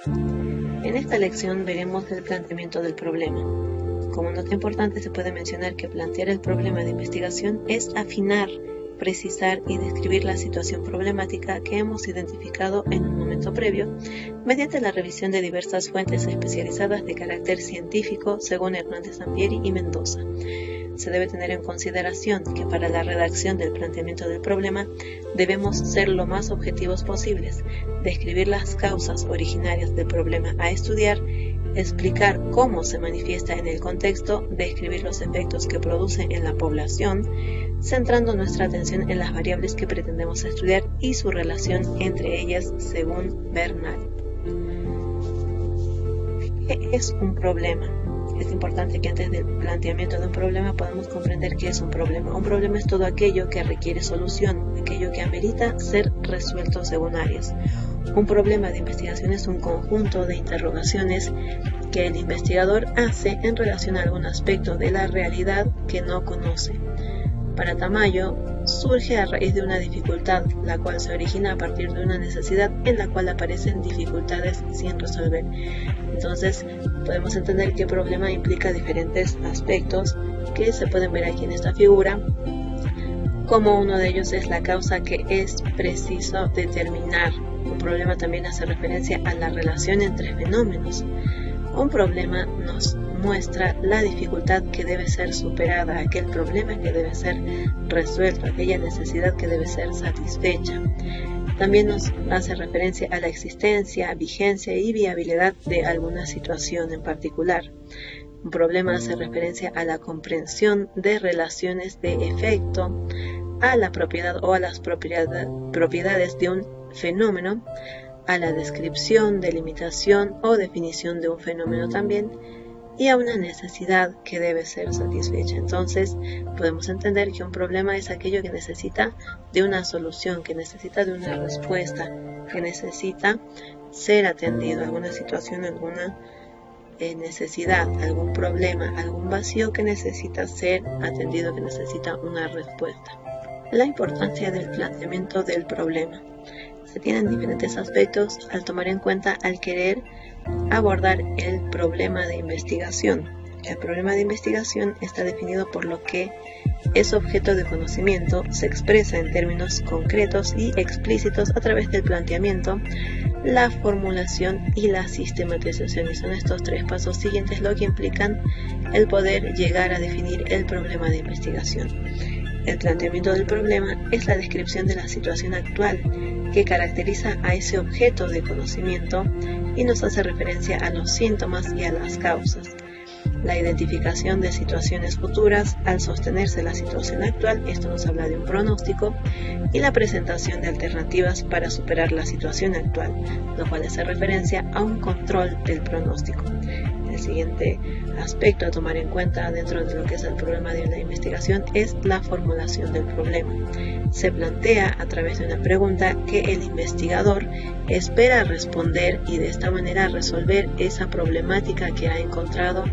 En esta lección veremos el planteamiento del problema. Como nota importante se puede mencionar que plantear el problema de investigación es afinar, precisar y describir la situación problemática que hemos identificado en un momento previo mediante la revisión de diversas fuentes especializadas de carácter científico según Hernández Sampieri y Mendoza. Se debe tener en consideración que para la redacción del planteamiento del problema debemos ser lo más objetivos posibles, describir las causas originarias del problema a estudiar, explicar cómo se manifiesta en el contexto, describir los efectos que produce en la población, centrando nuestra atención en las variables que pretendemos estudiar y su relación entre ellas según Bernal. ¿Qué es un problema? Es importante que antes del planteamiento de un problema podamos comprender qué es un problema. Un problema es todo aquello que requiere solución, aquello que amerita ser resuelto según áreas. Un problema de investigación es un conjunto de interrogaciones que el investigador hace en relación a algún aspecto de la realidad que no conoce. Para Tamayo, surge a raíz de una dificultad, la cual se origina a partir de una necesidad en la cual aparecen dificultades sin resolver. Entonces, podemos entender que problema implica diferentes aspectos que se pueden ver aquí en esta figura, como uno de ellos es la causa que es preciso determinar. Un problema también hace referencia a la relación entre fenómenos. Un problema nos muestra la dificultad que debe ser superada, aquel problema que debe ser resuelto, aquella necesidad que debe ser satisfecha. También nos hace referencia a la existencia, vigencia y viabilidad de alguna situación en particular. Un problema hace referencia a la comprensión de relaciones de efecto, a la propiedad o a las propiedades de un fenómeno, a la descripción, delimitación o definición de un fenómeno también, y a una necesidad que debe ser satisfecha. Entonces, podemos entender que un problema es aquello que necesita de una solución, que necesita de una respuesta, que necesita ser atendido, alguna situación, alguna necesidad, algún problema, algún vacío que necesita ser atendido, que necesita una respuesta. La importancia del planteamiento del problema. Se tienen diferentes aspectos al tomar en cuenta al querer abordar el problema de investigación. El problema de investigación está definido por lo que es objeto de conocimiento, se expresa en términos concretos y explícitos a través del planteamiento, la formulación y la sistematización. Y son estos tres pasos siguientes lo que implican el poder llegar a definir el problema de investigación. El planteamiento del problema es la descripción de la situación actual que caracteriza a ese objeto de conocimiento y nos hace referencia a los síntomas y a las causas. La identificación de situaciones futuras al sostenerse la situación actual, esto nos habla de un pronóstico, y la presentación de alternativas para superar la situación actual, lo cual hace referencia a un control del pronóstico. El siguiente aspecto a tomar en cuenta dentro de lo que es el problema de la investigación es la formulación del problema. Se plantea a través de una pregunta que el investigador espera responder y de esta manera resolver esa problemática que ha encontrado,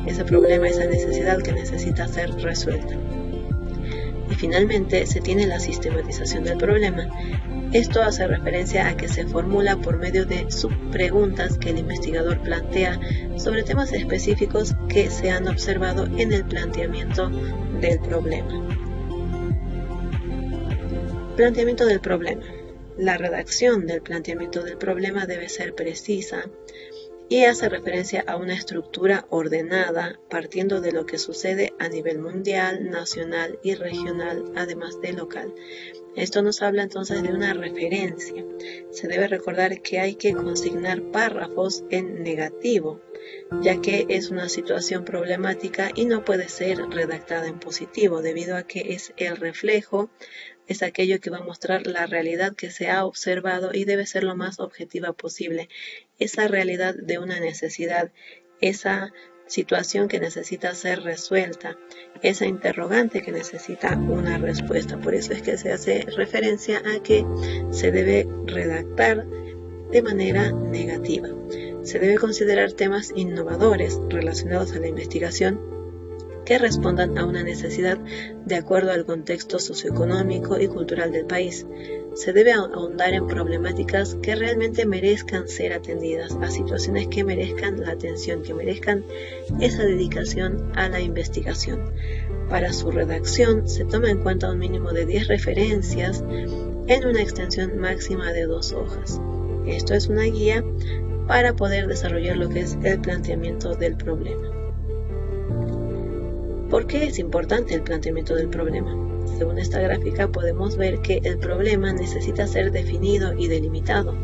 ese problema, esa necesidad que necesita ser resuelta. Y finalmente se tiene la sistematización del problema. Esto hace referencia a que se formula por medio de subpreguntas que el investigador plantea sobre temas específicos que se han observado en el planteamiento del problema. Planteamiento del problema. La redacción del planteamiento del problema debe ser precisa y hace referencia a una estructura ordenada partiendo de lo que sucede a nivel mundial, nacional y regional, además de local. Esto nos habla entonces de una referencia. Se debe recordar que hay que consignar párrafos en negativo, ya que es una situación problemática y no puede ser redactada en positivo, debido a que es el reflejo, es aquello que va a mostrar la realidad que se ha observado y debe ser lo más objetiva posible. Esa realidad de una necesidad, esa situación que necesita ser resuelta, esa interrogante que necesita una respuesta. Por eso es que se hace referencia a que se debe redactar de manera negativa. Se debe considerar temas innovadores relacionados a la investigación que respondan a una necesidad de acuerdo al contexto socioeconómico y cultural del país. se debe ahondar en problemáticas que realmente merezcan ser atendidas, a situaciones que merezcan la atención, que merezcan esa dedicación a la investigación. Para su redacción se toma en cuenta un mínimo de 10 referencias en una extensión máxima de 2 hojas. Esto es una guía para poder desarrollar lo que es el planteamiento del problema. ¿Por qué es importante el planteamiento del problema? Según esta gráfica podemos ver que el problema necesita ser definido y delimitado,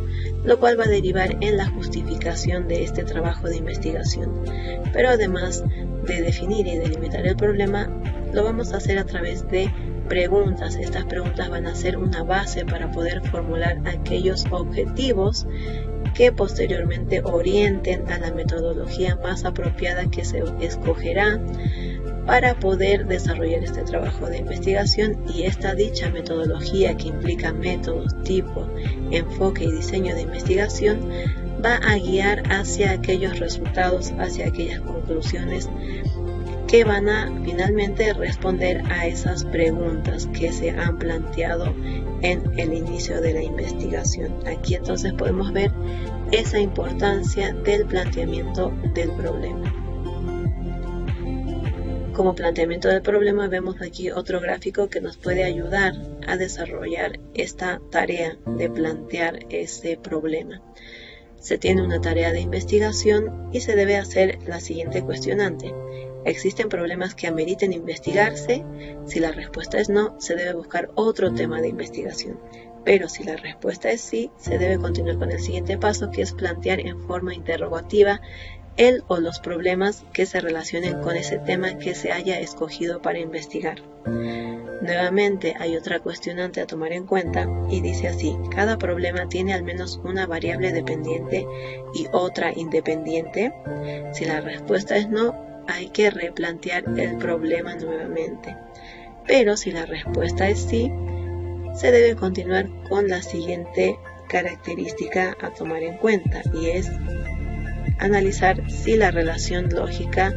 lo cual va a derivar en la justificación de este trabajo de investigación. Pero además de definir y delimitar el problema, lo vamos a hacer a través de preguntas. Estas preguntas van a ser una base para poder formular aquellos objetivos que posteriormente orienten a la metodología más apropiada que se escogerá para poder desarrollar este trabajo de investigación, y esta dicha metodología, que implica métodos, tipo, enfoque y diseño de investigación, va a guiar hacia aquellos resultados, hacia aquellas conclusiones que van a finalmente responder a esas preguntas que se han planteado en el inicio de la investigación. Aquí entonces podemos ver esa importancia del planteamiento del problema. Como planteamiento del problema vemos aquí otro gráfico que nos puede ayudar a desarrollar esta tarea de plantear ese problema. Se tiene una tarea de investigación y se debe hacer la siguiente cuestionante. ¿Existen problemas que ameriten investigarse? Si la respuesta es no, se debe buscar otro tema de investigación. Pero si la respuesta es sí, se debe continuar con el siguiente paso, que es plantear en forma interrogativa el o los problemas que se relacionen con ese tema que se haya escogido para investigar. Nuevamente hay otra cuestionante a tomar en cuenta y dice así: cada problema tiene al menos una variable dependiente y otra independiente. Si la respuesta es no, hay que replantear el problema nuevamente. Pero si la respuesta es sí, se debe continuar con la siguiente característica a tomar en cuenta, y es analizar si la relación lógica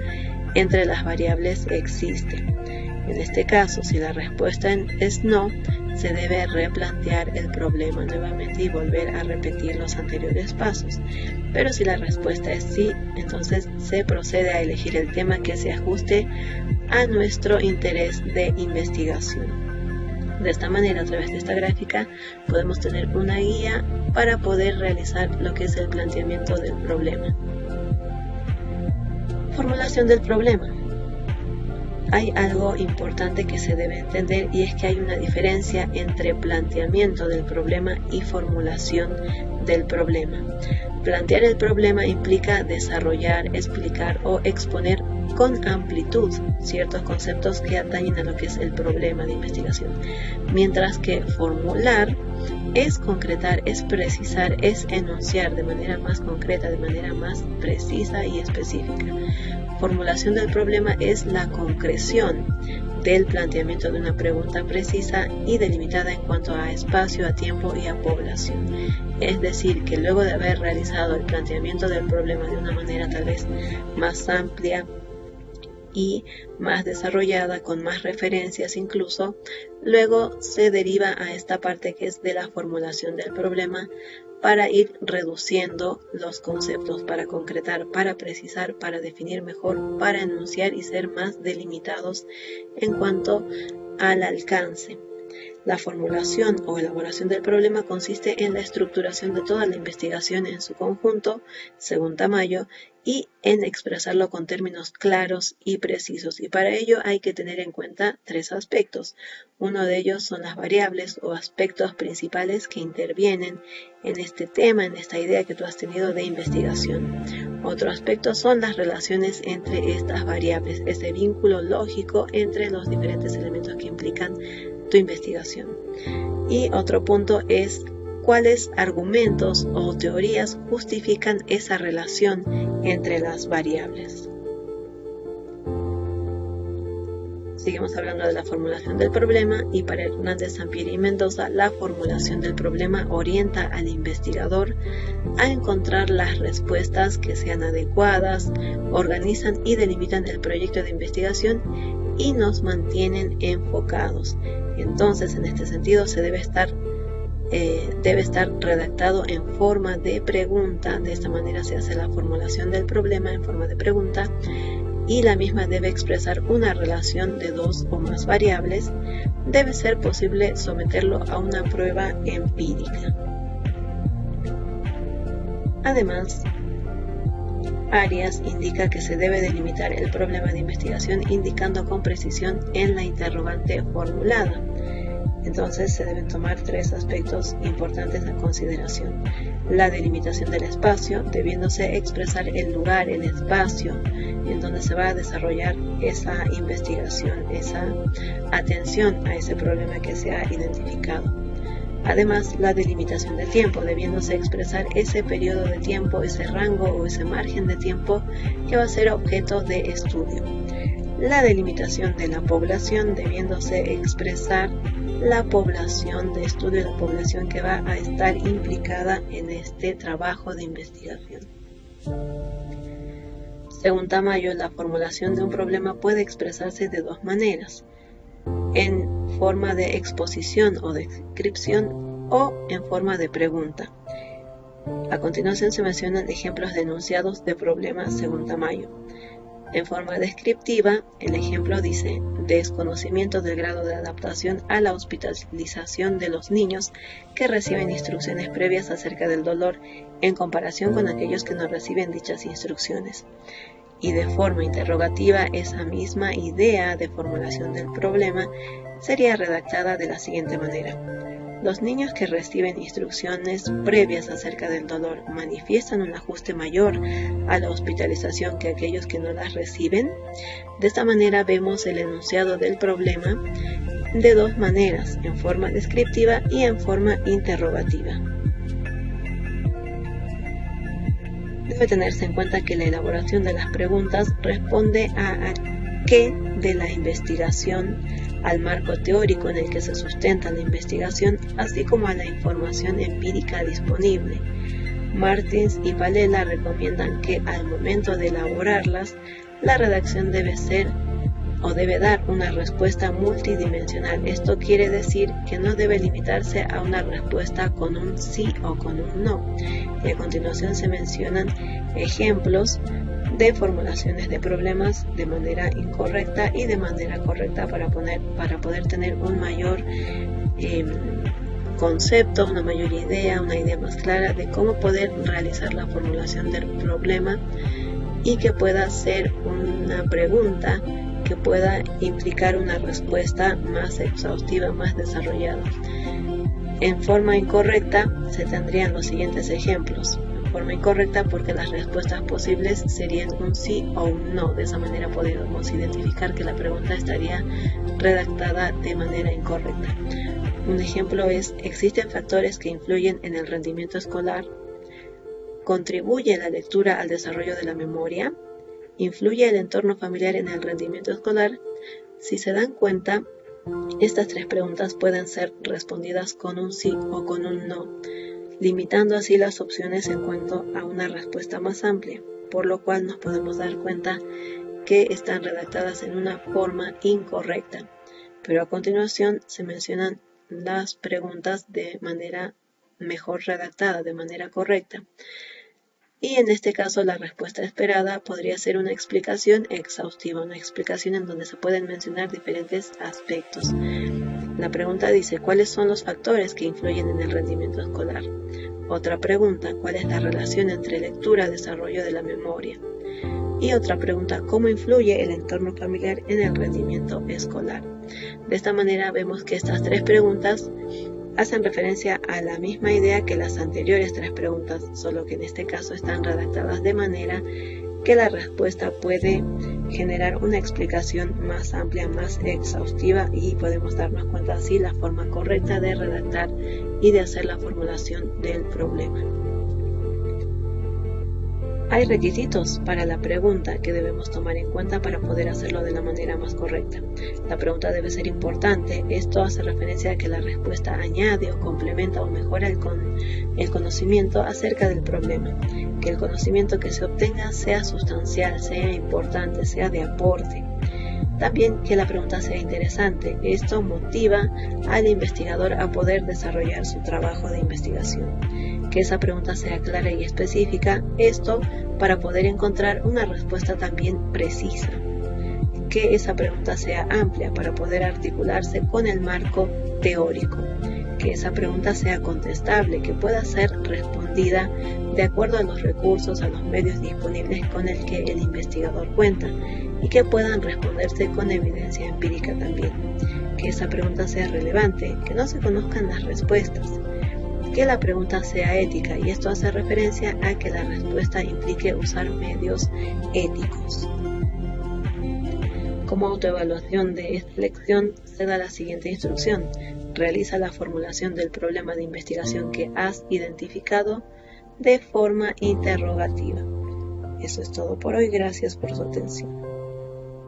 entre las variables existe. En este caso, si la respuesta es no, se debe replantear el problema nuevamente y volver a repetir los anteriores pasos. Pero si la respuesta es sí, entonces se procede a elegir el tema que se ajuste a nuestro interés de investigación. De esta manera, a través de esta gráfica, podemos tener una guía para poder realizar lo que es el planteamiento del problema. Formulación del problema. Hay algo importante que se debe entender, y es que hay una diferencia entre planteamiento del problema y formulación del problema. Plantear el problema implica desarrollar, explicar o exponer con amplitud ciertos conceptos que atañen a lo que es el problema de investigación, mientras que formular es concretar, es precisar, es enunciar de manera más concreta, de manera más precisa y específica. Formulación del problema es la concreción del planteamiento de una pregunta precisa y delimitada en cuanto a espacio, a tiempo y a población. Es decir, que luego de haber realizado el planteamiento del problema de una manera tal vez más amplia y más desarrollada, con más referencias incluso, luego se deriva a esta parte que es de la formulación del problema, para ir reduciendo los conceptos, para concretar, para precisar, para definir mejor, para enunciar y ser más delimitados en cuanto al alcance. La formulación o elaboración del problema consiste en la estructuración de toda la investigación en su conjunto, según Tamayo, y en expresarlo con términos claros y precisos. Y para ello hay que tener en cuenta 3 aspectos. Uno de ellos son las variables o aspectos principales que intervienen en este tema, en esta idea que tú has tenido de investigación. Otro aspecto son las relaciones entre estas variables, ese vínculo lógico entre los diferentes elementos que implican tu investigación. Y otro punto es cuáles argumentos o teorías justifican esa relación entre las variables. Seguimos hablando de la formulación del problema, y para Hernández, Sampieri y Mendoza, la formulación del problema orienta al investigador a encontrar las respuestas que sean adecuadas, organizan y delimitan el proyecto de investigación y nos mantienen enfocados. Entonces, en este sentido, se debe estar debe estar redactado en forma de pregunta. De esta manera se hace la formulación del problema en forma de pregunta, y la misma debe expresar una relación de dos o más variables. Debe ser posible someterlo a una prueba empírica. Además, Arias indica que se debe delimitar el problema de investigación indicando con precisión en la interrogante formulada. Entonces se deben tomar tres aspectos importantes a consideración: la delimitación del espacio, debiéndose expresar el lugar, el espacio en donde se va a desarrollar esa investigación, esa atención a ese problema que se ha identificado. Además, la delimitación del tiempo, debiéndose expresar ese periodo de tiempo, ese rango o ese margen de tiempo que va a ser objeto de estudio. La delimitación de la población, debiéndose expresar la población de estudio, la población que va a estar implicada en este trabajo de investigación. Según Tamayo, la formulación de un problema puede expresarse de dos maneras: en forma de exposición o descripción o en forma de pregunta. A continuación se mencionan ejemplos de enunciados de problemas según Tamayo. En forma descriptiva, el ejemplo dice: desconocimiento del grado de adaptación a la hospitalización de los niños que reciben instrucciones previas acerca del dolor en comparación con aquellos que no reciben dichas instrucciones. Y de forma interrogativa, esa misma idea de formulación del problema sería redactada de la siguiente manera: los niños que reciben instrucciones previas acerca del dolor manifiestan un ajuste mayor a la hospitalización que aquellos que no las reciben. De esta manera vemos el enunciado del problema de dos maneras: en forma descriptiva y en forma interrogativa. Debe tenerse en cuenta que la elaboración de las preguntas responde a qué de la investigación, al marco teórico en el que se sustenta la investigación, así como a la información empírica disponible. Martins y Palela recomiendan que al momento de elaborarlas, la redacción debe dar una respuesta multidimensional. Esto quiere decir que no debe limitarse a una respuesta con un sí o con un no. Y a continuación se mencionan ejemplos de formulaciones de problemas de manera incorrecta y de manera correcta para poder tener un mayor concepto, una mayor idea, una idea más clara de cómo poder realizar la formulación del problema y que pueda ser una pregunta que pueda implicar una respuesta más exhaustiva, más desarrollada. En forma incorrecta se tendrían los siguientes ejemplos. En forma incorrecta porque las respuestas posibles serían un sí o un no. De esa manera podríamos identificar que la pregunta estaría redactada de manera incorrecta. Un ejemplo es: ¿existen factores que influyen en el rendimiento escolar? ¿Contribuye la lectura al desarrollo de la memoria? ¿Influye el entorno familiar en el rendimiento escolar? Si se dan cuenta, estas tres preguntas pueden ser respondidas con un sí o con un no, limitando así las opciones en cuanto a una respuesta más amplia, por lo cual nos podemos dar cuenta que están redactadas en una forma incorrecta. Pero a continuación se mencionan las preguntas de manera mejor redactada, de manera correcta. Y en este caso la respuesta esperada podría ser una explicación exhaustiva, una explicación en donde se pueden mencionar diferentes aspectos. La pregunta dice: ¿cuáles son los factores que influyen en el rendimiento escolar? Otra pregunta: ¿cuál es la relación entre lectura y desarrollo de la memoria? Y otra pregunta: ¿cómo influye el entorno familiar en el rendimiento escolar? De esta manera vemos que estas tres preguntas hacen referencia a la misma idea que las anteriores tres preguntas, solo que en este caso están redactadas de manera que la respuesta puede generar una explicación más amplia, más exhaustiva, y podemos darnos cuenta así la forma correcta de redactar y de hacer la formulación del problema. Hay requisitos para la pregunta que debemos tomar en cuenta para poder hacerlo de la manera más correcta. La pregunta debe ser importante. Esto hace referencia a que la respuesta añade o complementa o mejora el conocimiento acerca del problema. Que el conocimiento que se obtenga sea sustancial, sea importante, sea de aporte. También que la pregunta sea interesante. Esto motiva al investigador a poder desarrollar su trabajo de investigación. Que esa pregunta sea clara y específica, esto para poder encontrar una respuesta también precisa. Que esa pregunta sea amplia para poder articularse con el marco teórico. Que esa pregunta sea contestable, que pueda ser respondida de acuerdo a los recursos, a los medios disponibles con el que el investigador cuenta y que puedan responderse con evidencia empírica también. Que esa pregunta sea relevante, que no se conozcan las respuestas. Que la pregunta sea ética, y esto hace referencia a que la respuesta implique usar medios éticos. Como autoevaluación de esta lección se da la siguiente instrucción. Realiza la formulación del problema de investigación que has identificado de forma interrogativa. Eso es todo por hoy. Gracias por su atención.